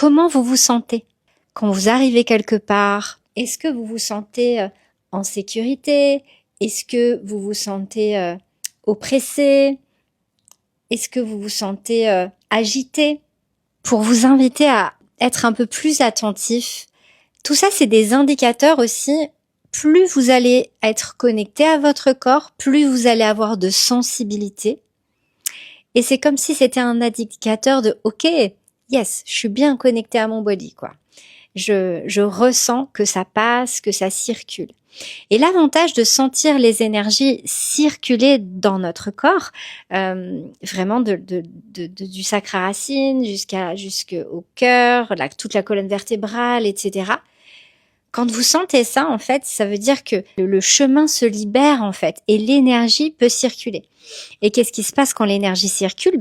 Comment vous vous sentez quand vous arrivez quelque part? Est-ce que vous vous sentez en sécurité? Est-ce que vous vous sentez oppressé? Est-ce que vous vous sentez agité? Pour vous inviter à être un peu plus attentif. Tout ça, c'est des indicateurs aussi. Plus vous allez être connecté à votre corps, plus vous allez avoir de sensibilité. Et c'est comme si c'était un indicateur de OK, yes, je suis bien connecté à mon body, quoi. Je ressens que ça passe, que ça circule. Et l'avantage de sentir les énergies circuler dans notre corps, vraiment du sacra racine jusqu'au cœur, toute la colonne vertébrale, etc. Quand vous sentez ça, en fait, ça veut dire que le chemin se libère, en fait, et l'énergie peut circuler. Et qu'est-ce qui se passe quand l'énergie circule?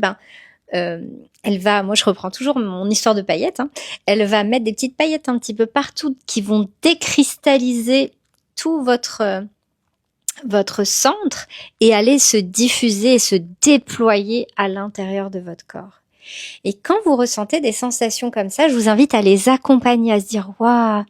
Elle va, moi je reprends toujours mon histoire de paillettes, hein, elle va mettre des petites paillettes un petit peu partout qui vont décristalliser tout votre centre et aller se diffuser et se déployer à l'intérieur de votre corps. Et quand vous ressentez des sensations comme ça, je vous invite à les accompagner, à se dire waouh,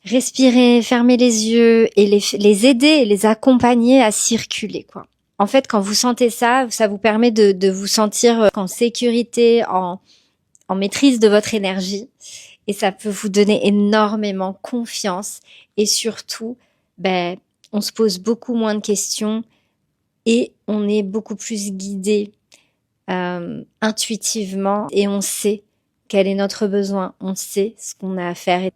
respirer, fermer les yeux et les aider et les accompagner à circuler, quoi. En fait, quand vous sentez ça, ça vous permet de vous sentir en sécurité, en maîtrise de votre énergie. Et ça peut vous donner énormément confiance. Et surtout, on se pose beaucoup moins de questions et on est beaucoup plus guidé intuitivement. Et on sait quel est notre besoin. On sait ce qu'on a à faire. Et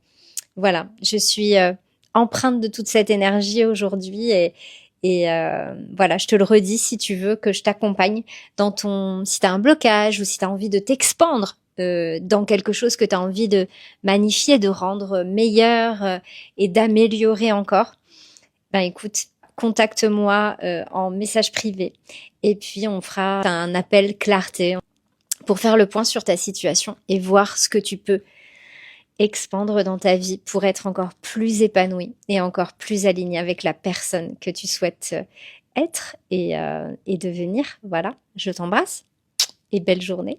voilà, je suis empreinte de toute cette énergie aujourd'hui et voilà, je te le redis si tu veux que je t'accompagne si tu as un blocage ou si tu as envie de t'expandre dans quelque chose que tu as envie de magnifier, de rendre meilleur et d'améliorer encore. Écoute, contacte-moi en message privé et puis on fera un appel clarté pour faire le point sur ta situation et voir ce que tu peux expandre dans ta vie pour être encore plus épanoui et encore plus aligné avec la personne que tu souhaites être et devenir. Voilà, je t'embrasse et belle journée.